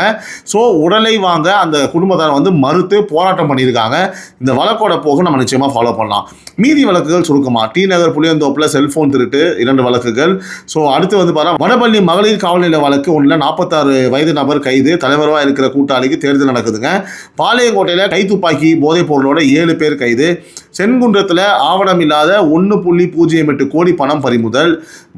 [SPEAKER 1] ஸோ உடலை வாங்க அந்த குடும்பத்தார் வந்து மறுத்து போராட்டம் பண்ணியிருக்காங்க. இந்த வழக்கோட போக நம்ம நிச்சயமா ஃபாலோ பண்ணலாம். மீதி வழக்குகள் சுருக்கமா, டி நகர் புளியந்தோப்புல செல்போன் திருட்டு 2 வழக்குகள். ஸோ அடுத்து வந்து பாருங்க, வடபள்ளி மகளிர் காவல் நிலைய வழக்கு 1ல 46 வயது நபர் கைது. தலைமறைவாக இருக்கிற கூட்டாளிக்கு தேர்தல் நடக்குதுங்க. பாளையங்கோட்டையில் கைத்துப்பாக்கி போதைப் பொருளோட 7 பேர் கைது. சென்குன்றத்தில் ஆவணம் இல்லாத 1.08 கோடி பணம் பறிமுதல்.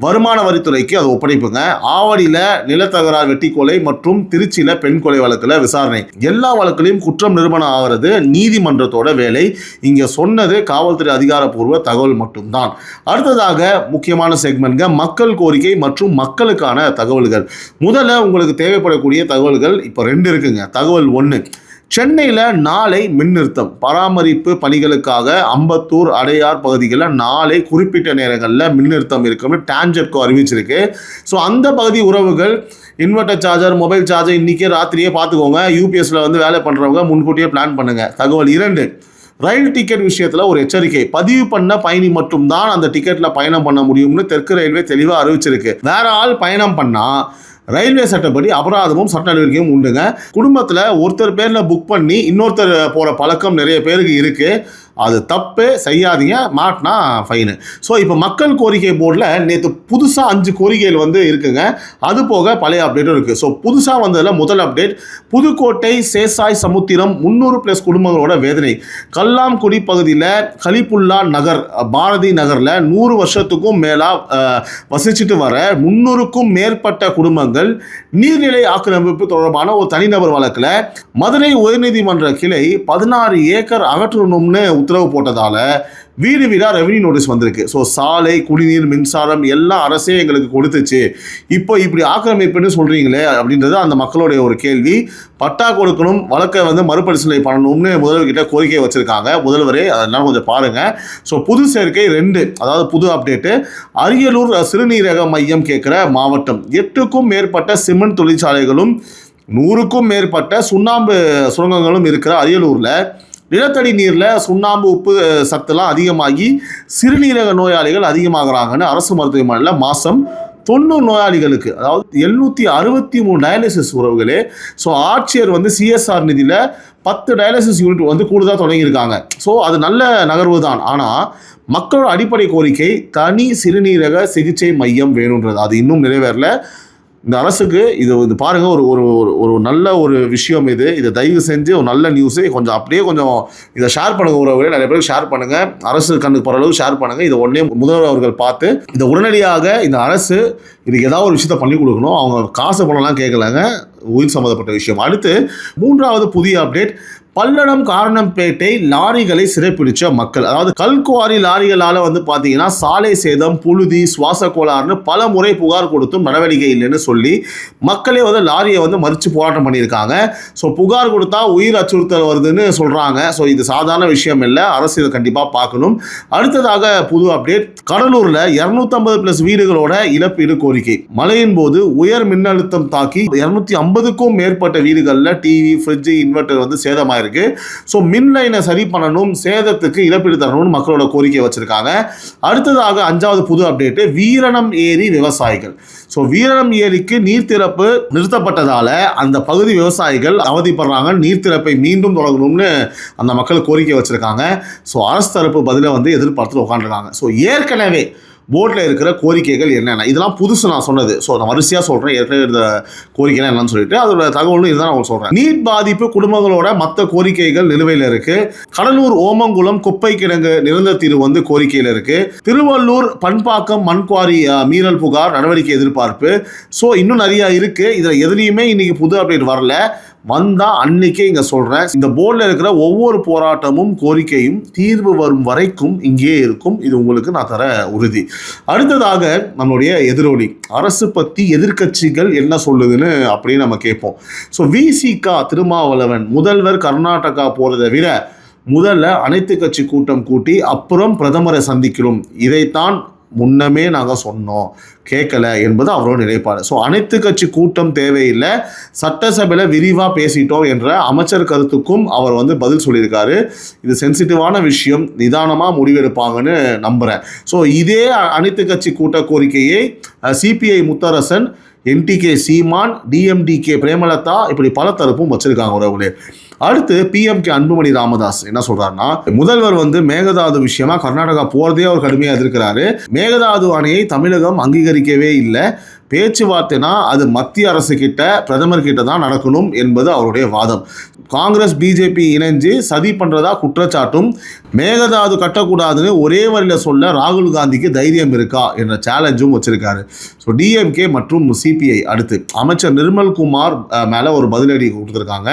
[SPEAKER 1] வருமான வரித்துறைக்கு அது ஒப்படைப்புங்க. ஆவடியில் நிலத்தகராறு நகரார் வெட்டி கொலை மற்றும் திருச்சியில பெண் கொலை வழக்குல விசாரணை. எல்லா வழக்குலையும் குற்றம் நிரூபணம் ஆகிறது நீதிமன்றத்தோட வேலை. இங்க சொன்னது காவல்துறை அதிகாரப்பூர்வ தகவல் மட்டும்தான். அடுத்ததாக முக்கியமான செக்மெண்ட்ங்க மக்கள் கோரிக்கை மற்றும் மக்களுக்கான தகவல்கள். முதல்ல உங்களுக்கு தேவைப்படக்கூடிய தகவல்கள் இப்போ 2 இருக்குங்க. தகவல் 1, சென்னையில் நாளை மின் நிறுத்தம் பராமரிப்பு பணிகளுக்காக அம்பத்தூர் அடையார் பகுதிகளில் நாளை குறிப்பிட்ட நேரங்களில் மின் நிறுத்தம் இருக்குன்னு டான்ஜெட்கோ அறிவிச்சிருக்கு. ஸோ அந்த பகுதி உறவுகள் இன்வெர்டர் சார்ஜர் மொபைல் சார்ஜர் இன்றைக்கே ராத்திரியே பார்த்துக்கோங்க. யூபிஎஸ்ல வந்து வேலை பண்ணுறவங்க முன்கூட்டியே பிளான் பண்ணுங்கள். தகவல் 2, ரயில் டிக்கெட் விஷயத்தில் ஒரு எச்சரிக்கை. பதிவு பண்ண பயணி மட்டும்தான் அந்த டிக்கெட்டில் பயணம் பண்ண முடியும்னு தெற்கு ரயில்வே தெளிவாக அறிவிச்சிருக்கு. வேற ஆள் பயணம் பண்ணால் ரயில்வே சட்டப்படி அபராதமும் சட்ட நடவடிக்கையும் உண்டுங்க. குடும்பத்தில் ஒருத்தர் பேரில் புக் பண்ணி இன்னொருத்தர் போகிற பழக்கம் நிறைய பேருக்கு இருக்குது. அது தப்பு, செய்யாதீங்க, மாட்டினா ஃபைனு. ஸோ இப்போ மக்கள் கோரிக்கை போர்டில் நேற்று புதுசாக 5 கோரிக்கைகள் வந்து இருக்குங்க. அது போக பழைய அப்டேட்டும் இருக்குது. ஸோ புதுசாக வந்ததில் முதல் அப்டேட், புதுக்கோட்டை சேசாய் சமுத்திரம் 300+ குடும்பங்களோட வேதனை. கல்லாம்குடி பகுதியில் கலிப்புல்லா நகர் பாரதி நகரில் 100 வருஷத்துக்கும் மேலாக வசிச்சுட்டு வர 300க்கும் மேற்பட்ட குடும்பங்கள் நீர்நிலை ஆக்கிரமிப்பு தொடர்பான ஒரு தனிநபர் வழக்கில் மதுரை உயர்நீதிமன்ற கிளை 16 ஏக்கர் அகற்றணும்னு உத்தரவு போட்டதால வீடு வீடா ரெவன்யூ நோட்டீஸ் வந்திருக்கு. ஸோ சாலை, குடிநீர், மின்சாரம் எல்லாம் அரசே எங்களுக்கு கொடுத்துச்சு, இப்போ இப்படி ஆக்கிரமிப்புன்னு சொல்றீங்களே அப்படின்றது அந்த மக்களுடைய ஒரு கேள்வி. பட்டா கொடுக்கணும், வழக்கை வந்து மறுபரிசீலனை பண்ணணும்னு முதல்வர்கிட்ட கோரிக்கை வச்சிருக்காங்க. முதல்வரே அதெல்லாம் கொஞ்சம் பாருங்க. ஸோ புது சேர்க்கை 2, அதாவது புது அப்டேட்டு, அரியலூர் சிறுநீரக மையம் கேட்குற மாவட்டம். 8க்கும் மேற்பட்ட சிமெண்ட் தொழிற்சாலைகளும் 100க்கும் மேற்பட்ட சுண்ணாம்பு சுரங்கங்களும் இருக்கிற அரியலூர்ல நிலத்தடி நீரில் சுண்ணாம்பு உப்பு சத்துலாம் அதிகமாகி சிறுநீரக நோயாளிகள் அதிகமாகறாங்கன்னு அரசு மருத்துவமனையில் மாதம் 90 நோயாளிகளுக்கு, அதாவது 763 டயாலிசிஸ் உறவுகளே. ஸோ ஆட்சியர் வந்து சிஎஸ்ஆர் நிதியில் 10 டயாலிசிஸ் யூனிட் வந்து கூடுதலாக தொடங்கியிருக்காங்க. ஸோ அது நல்ல நகர்வு தான். ஆனால் மக்களோட அடிப்படை கோரிக்கை தனி சிறுநீரக சிகிச்சை மையம் வேணுன்றது. அது இன்னும் நிறைவேறல. இந்த அரசுக்கு இது பாருங்க, ஒரு நல்ல ஒரு விஷயம் இது. இதை தயவு செஞ்சு ஒரு நல்ல நியூஸு கொஞ்சம் அப்படியே கொஞ்சம் இதை ஷேர் பண்ணுங்க உறவுகளே, நிறைய பேருக்கு ஷேர் பண்ணுங்க, அரசு கண்ணுக்கு போகிற அளவுக்கு ஷேர் பண்ணுங்க. இதை உடனே முதல்வர் அவர்கள் பார்த்து இதை உடனடியாக இந்த அரசு இதுக்கு ஏதாவது ஒரு விஷயத்த பண்ணி கொடுக்கணும். அவங்க காசு பணம்லாம் கேட்கலாங்க, உயிர் சம்மந்தப்பட்ட விஷயம். அடுத்து 3வது புதிய அப்டேட், பல்லடம் காரணம்பேட்டை லாரிகளை சிறைப்பிடிச்ச மக்கள். அதாவது கல்குவாரி லாரிகளால் வந்து பார்த்தீங்கன்னா சாலை சேதம், புழுதி, சுவாச கோளாறுன்னு பல முறை புகார் கொடுத்தும் நடவடிக்கை இல்லைன்னு சொல்லி மக்களே வந்து லாரியை வந்து மறித்து போராட்டம் பண்ணியிருக்காங்க. ஸோ புகார் கொடுத்தா உயிர் அச்சுறுத்தல் வருதுன்னு சொல்கிறாங்க. ஸோ இது சாதாரண விஷயம் இல்லை, அரசு இதை கண்டிப்பாக பார்க்கணும். அடுத்ததாக புது அப்டேட், கடலூரில் 250+ வீடுகளோட இழப்பீடு கோரிக்கை. மழையின் போது உயர் மின்னழுத்தம் தாக்கி 250க்கும் மேற்பட்ட வீடுகளில் டிவி, ஃப்ரிட்ஜ், இன்வெர்டர் வந்து சேதமாயிருக்கு. ஸோ மின் லைனை சரி பண்ணணும், சேதத்துக்கு இழப்பீடு தரணும்னு மக்களோட கோரிக்கை வச்சிருக்காங்க. அடுத்ததாக 5வது புது அப்டேட், வீரணம் ஏரி விவசாயிகள். ஸோ வீரணம் ஏரிக்கு நீர் திறப்பு நிறுத்தப்பட்டதால அந்த பகுதி விவசாயிகள் அவதிப்படுறாங்க. நீர் திறப்பை மீண்டும் தொடங்கணும்னு அந்த மக்கள் கோரிக்கை வச்சிருக்காங்க. ஸோ அரசு தரப்பு பதிலை வந்து எதிர்பார்த்து உட்காந்துருக்காங்க. ஸோ ஏற்கனவே போர்டில் இருக்கிற கோரிக்கைகள் என்னென்ன, இதெல்லாம் புதுசு நான் சொன்னது. ஸோ நான் வரிசையாக சொல்கிறேன், ஏற்கனவே இருந்த கோரிக்கைலாம் என்னன்னு சொல்லிட்டு அதோட தகவலும் இதுதான் நான் சொல்கிறேன். நீட் பாதிப்பு குடும்பங்களோட மற்ற கோரிக்கைகள் நிலுவையில் இருக்குது. கடலூர் ஓமங்குளம் குப்பை கிடங்கு நிரந்தர தீர்வு வந்து கோரிக்கையில் இருக்குது. திருவள்ளூர் பண்பாக்கம் மண்குவாரி மீறல் புகார் நடவடிக்கை எதிர்பார்ப்பு. ஸோ இன்னும் நிறையா இருக்குது. இதில் எதுலேயுமே இன்றைக்கி புது அப்டேட் வரல, வந்தால் அன்னைக்கே இங்கே சொல்கிறேன். இந்த போர்டில் இருக்கிற ஒவ்வொரு போராட்டமும் கோரிக்கையும் தீர்வு வரும் வரைக்கும் இங்கே இருக்கும். இது உங்களுக்கு நான் தர உறுதி. அடுத்ததாக நம்மளுடைய எதிரொலி, அரசு பற்றி எதிர்க்கட்சிகள் என்ன சொல்லுதுன்னு அப்படின்னு நம்ம கேட்போம். ஸோ விசிகா திருமாவளவன் முதல்வர் கர்நாடகா போகிறத விட முதல்ல அனைத்து கட்சி கூட்டம் கூட்டி அப்புறம் பிரதமரை சந்திக்கிறோம், இதைத்தான் முன்னமே நாங்கள் சொன்னோம், கேட்கல என்பது அவரோட நிலைப்பாடு. ஸோ அனைத்து கட்சி கூட்டம் தேவையில்லை, சட்டசபையில் விரிவாக பேசிட்டோம் என்ற அமைச்சர் கருத்துக்கும் அவர் வந்து பதில் சொல்லியிருக்காரு. இது சென்சிட்டிவான விஷயம், நிதானமாக முடிவெடுப்பாங்கன்னு நம்புகிறேன். ஸோ இதே அனைத்து கட்சி கூட்ட கோரிக்கையை சிபிஐ முத்தரசன், என்டிகே சீமான், டிஎம்டிகே பிரேமலதா இப்படி பல தரப்பும் வச்சிருக்காங்க உறவுகளே. அடுத்து PMK அன்புமணி ராமதாஸ் என்ன சொல்றாருன்னா, முதல்வர் வந்து மேகதாது விஷயமா கர்நாடகா போறதே அவர் கடுமையாக எதிர்க்கிறாரு. மேகதாது அணையை தமிழகம் அங்கீகரிக்கவே இல்லை, பேச்சுவார்த்தைனா அது மத்திய அரசு கிட்ட பிரதமர் கிட்ட தான் நடக்கணும் என்பது அவருடைய வாதம். காங்கிரஸ் பிஜேபி இணைஞ்சு சதி பண்றதா குற்றச்சாட்டும், மேகதாது கட்டக்கூடாதுன்னு ஒரே வரியில சொல்ல ராகுல் காந்திக்கு தைரியம் இருக்கா என்ற சேலஞ்சும் வச்சிருக்காரு. ஸோ டிஎம்கே மற்றும் சிபிஐ அடுத்து அமைச்சர் நிர்மல்குமார் மேல ஒரு பதிலடி கொடுத்துருக்காங்க.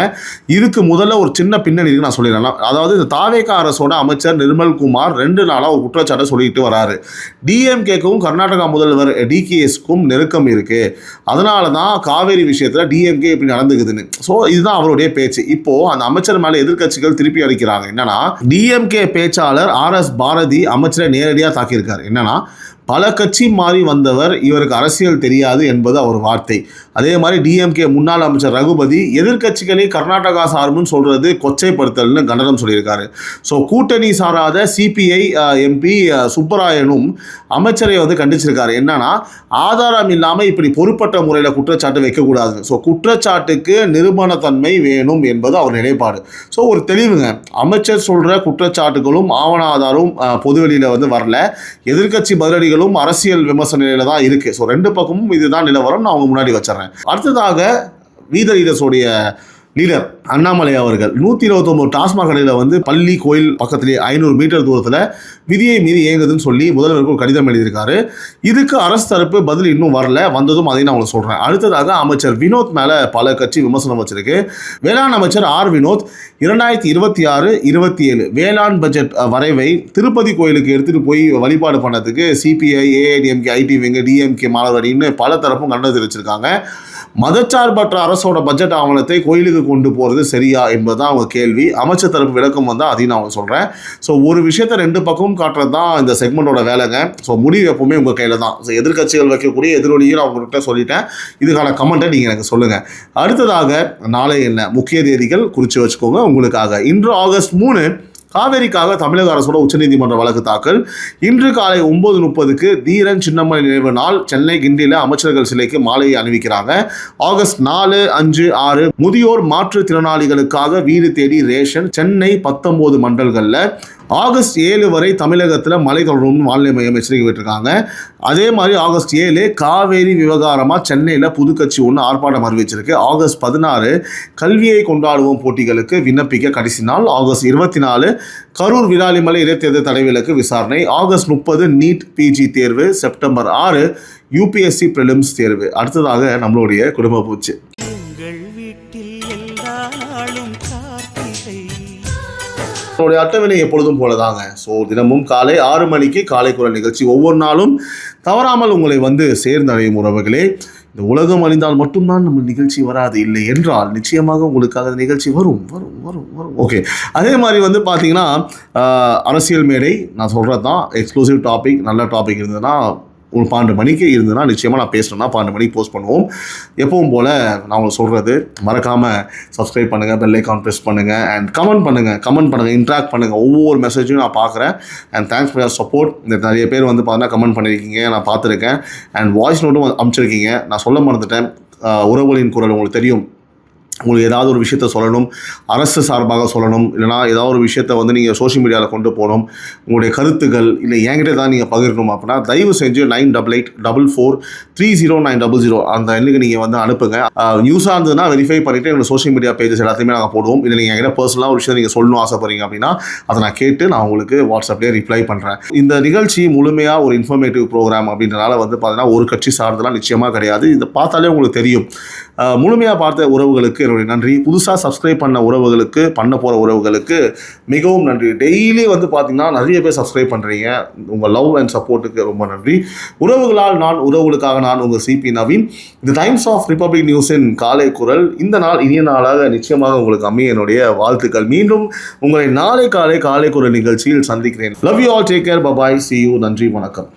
[SPEAKER 1] இதுக்கு முதல்ல ஒரு சின்ன பின்னணி இருக்கு, நான் சொல்லிடலாம். அதாவது இந்த தாவேகா அரசோட அமைச்சர் நிர்மல்குமார் 2 நாளாக ஒரு குற்றச்சாட்டை சொல்லிட்டு வராரு. டிஎம்கேக்கும் கர்நாடகா முதல்வர் டிகேஎஸ்க்கும் நெருக்கம் இருக்கு, அதனால தான் காவேரி விஷயத்துல டிஎம்கே இப்படி நடந்துக்குதுன்னு. ஸோ இதுதான் அவருடைய பேச்சு. இப்போ அந்த அமைச்சர் மேல எதிர்க்கட்சிகள் திருப்பி அடிக்கிறாங்க. என்னன்னா, டிஎம்கே பேச்சாளர் RS பாரதி அமைச்சரை நேரடியாக தாக்கியிருக்காரு. என்னன்னா, பல கட்சி மாறி வந்தவர், இவருக்கு அரசியல் தெரியாது என்பது அவர் வார்த்தை. அதே மாதிரி டிஎம்கே முன்னாள் அமைச்சர் ரகுபதி எதிர்க்கட்சிகளே கர்நாடகா சார்புன்னு சொல்றது கொச்சைப்படுத்தல்னு கண்டனம் சொல்லியிருக்காரு. ஸோ கூட்டணி சாராத சிபிஐ எம்பி சுப்பராயனும் அமைச்சரை வந்து கண்டிச்சிருக்காரு. என்னன்னா, ஆதாரம் இல்லாமல் இப்படி பொறுப்பற்ற முறையில் குற்றச்சாட்டு வைக்கக்கூடாது. ஸோ குற்றச்சாட்டுக்கு நிரூபணத்தன்மை வேணும் என்பது அவர் நிலைப்பாடு. ஸோ ஒரு தெளிவுங்க, அமைச்சர் சொல்ற குற்றச்சாட்டுகளும் ஆவணாதாரம் பொதுவெளியில் வந்து வரல, எதிர்க்கட்சி பதிலடிகளும் அரசியல் விமர்சன நிலையில தான் இருக்கு. ஸோ 2 பக்கமும் இதுதான் நிலவரம். நான் அவங்க முன்னாடி வச்சிடறேன். அடுத்ததாக வீத லீடர்ஸோடைய லீடர் அண்ணாமலை அவர்கள் 129 டாஸ்மாக் கடையில் வந்து பள்ளி கோயில் பக்கத்திலே 500 மீட்டர் தூரத்தில் விதியை மீறி இயங்குதுன்னு சொல்லி முதல்வருக்கு ஒரு கடிதம் எழுதியிருக்காரு. இதுக்கு அரசு தரப்பு பதில் இன்னும் வரல, வந்ததும் அதையும் நான் உங்களுக்கு சொல்கிறேன். அடுத்ததாக அமைச்சர் வினோத் மேலே பல கட்சி விமர்சனம் வச்சிருக்கு. வேளாண் அமைச்சர் வினோத் 2026-27 வேளாண் பட்ஜெட் வரைவை திருப்பதி கோயிலுக்கு எடுத்துகிட்டு போய் வழிபாடு பண்ணதுக்கு CBI, AIDMK, IT wing, DMK மாணவரின்னு பல தரப்பும் கண்டனம் தெரிவிச்சிருக்காங்க. மதச்சார்பற்ற அரசோட பட்ஜெட் ஆவணத்தை கோயிலுக்கு கொண்டு போகிறது சரியா என்பதுதான் அவங்க கேள்வி. அமைச்சர் தரப்பு விளக்கம் வந்தால் அதையும் நான் சொல்கிறேன். ஸோ ஒரு விஷயத்தை 2 பக்கமும் காட்டுறது தான் இந்த செக்மெண்டோட வேலைங்க. ஸோ முடிவு எப்பவுமே உங்கள் கையில் தான். ஸோ எதிர்க்கட்சிகள் வைக்கக்கூடிய எதிரொலியும் அவங்ககிட்ட சொல்லிட்டேன். இதுக்கான கமெண்ட்டை நீங்கள் எனக்கு சொல்லுங்கள். அடுத்ததாக நாளை என்ன முக்கிய தேதிகள் குறித்து வச்சுக்கோங்க உங்களுக்காக. இன்று ஆகஸ்ட் 3 காவேரிக்காக தமிழக அரசோட உச்சநீதிமன்ற வழக்கு தாக்கல். இன்று காலை 9:30க்கு தீரன் சின்னமலை நினைவு நாள். சென்னை கிண்டியில் அமைச்சர்கள் சிலைக்கு மாலையை அணிவிக்கிறாங்க. ஆகஸ்ட் 4, 5, 6 முதியோர் மாற்றுத்திறனாளிகளுக்காக வீடு தேடி ரேஷன். சென்னை 19 மண்டல்களில். ஆகஸ்ட் 7 வரை தமிழகத்தில் மழை தொடரும் வானிலை மையம் எச்சரிக்கை விட்டுருக்காங்க. அதே மாதிரி ஆகஸ்ட் 7 காவேரி விவகாரமாக சென்னையில் புதுக்கட்சி ஒன்று ஆர்ப்பாட்டம் அறிவிச்சிருக்கு. ஆகஸ்ட் 16 கல்வியை கொண்டாடுவோம் போட்டிகளுக்கு விண்ணப்பிக்க கடைசி நாள். ஆகஸ்ட் 24 கரூர் விராலிமலை இடைத்தேர்தல் தடை விலக்கு விசாரணை. ஆகஸ்ட் 30 நீட் பிஜி தேர்வு. செப்டம்பர் 6 யூபிஎஸ்சி பிரிலிம்ஸ் தேர்வு. அடுத்ததாக நம்மளுடைய குடும்ப பூச்சி. அட்டவணை எப்பொழுதும் போலதாங்க. ஸோ தினமும் காலை 6 மணிக்கு காலை குரல் நிகழ்ச்சி ஒவ்வொரு நாளும் தவறாமல் உங்களை வந்து சேர்ந்தடையும் உறவுகளே. இந்த உலகம் அழிந்தால் மட்டும்தான் நம்ம நிகழ்ச்சி வராது, இல்லை என்றால் நிச்சயமாக உங்களுக்காக நிகழ்ச்சி வரும் வரும் வரும் வரும். ஓகே, அதே மாதிரி வந்து பார்த்தீங்கன்னா அரசியல் மேடை நான் சொல்கிறது தான் எக்ஸ்க்ளூசிவ் டாபிக். நல்ல டாபிக் இருந்ததுன்னா ஒரு 12 மணிக்கு இருந்ததுன்னா நிச்சயமாக நான் பேசுகிறேன்னா 12 மணிக்கு போஸ்ட் பண்ணுவோம். எப்பவும் போல் நான் உங்களுக்கு சொல்கிறது, மறக்காமல் சப்ஸ்கிரைப் பண்ணுங்கள், பெல் ஐகான் ப்ரெஸ் பண்ணுங்கள், அண்ட் கமெண்ட் பண்ணுங்கள், இன்ட்ராக்ட் பண்ணுங்கள். ஒவ்வொரு மெசேஜையும் நான் பார்க்குறேன். And thanks for your support. இந்த நிறைய பேர் வந்து பார்த்தீங்கன்னா கமெண்ட் பண்ணியிருக்கீங்க, நான் பார்த்துருக்கேன். அண்ட் வாய்ஸ் நோட்டும் அனுப்பிச்சிருக்கீங்க. நான் சொல்ல மறந்துட்டேன், உறவுகளின் குரல் உங்களுக்கு தெரியும். உங்களுக்கு ஏதாவது ஒரு விஷயத்த சொல்லணும், அரசு சார்பாக சொல்லணும், இல்லைனா ஏதாவது ஒரு விஷயத்தை வந்து நீங்கள் சோஷியல் மீடியாவில் கொண்டு போகணும், உங்களுடைய கருத்துக்கள் இல்லை என்கிட்ட தான் நீங்கள் பகிரணும் அப்படின்னா தயவு செஞ்சு 9884430900 அந்த எண்ணுக்கு நீங்கள் வந்து அனுப்புங்க. நியூஸாக இருந்ததுன்னா வெரிஃபை பண்ணிவிட்டு எங்களோட சோஷியல் மீடியா பேஜஸ் எல்லாத்தையுமே நாங்கள் போடுவோம். இல்லை நீங்கள் என்கிட்ட பர்சனலாக ஒரு விஷயம் நீங்கள் சொல்லணும் ஆசைப்படுறீங்க அப்படின்னா அதை நான் கேட்டு நான் உங்களுக்கு வாட்ஸ்அப்லேயே ரிப்ளை பண்ணுறேன். இந்த நிகழ்ச்சி முழுமையாக ஒரு இன்ஃபர்மேட்டிவ் ப்ரோக்ராம் அப்படின்றனால வந்து பார்த்தீங்கன்னா ஒரு கட்சி சார்ந்தெல்லாம் நிச்சயமாக கிடையாது. இதை பார்த்தாலே உங்களுக்கு தெரியும். முழுமையாக பார்த்த உறவுகளுக்கு என்னுடைய நன்றி. புதுசாக சப்ஸ்கிரைப் பண்ண உறவுகளுக்கு, பண்ண போகிற உறவுகளுக்கு மிகவும் நன்றி. டெய்லி வந்து பார்த்தீங்கன்னா நிறைய பேர் சப்ஸ்கிரைப் பண்ணுறீங்க. உங்கள் லவ் அண்ட் சப்போர்ட்டுக்கு ரொம்ப நன்றி. உறவுகளால் நான், உறவுகளுக்காக நான், உங்கள் Sibi Naveen. The times of republic நியூஸின் காலை குரல். இந்த நாள் இனிய நாளாக நிச்சயமாக உங்களுக்கு அமைய என்னுடைய வாழ்த்துக்கள். மீண்டும் உங்களை நாளை காலை குரல் நிகழ்ச்சியில் சந்திக்கிறேன். Love you all, take care, bye bye, see you. நன்றி, வணக்கம்.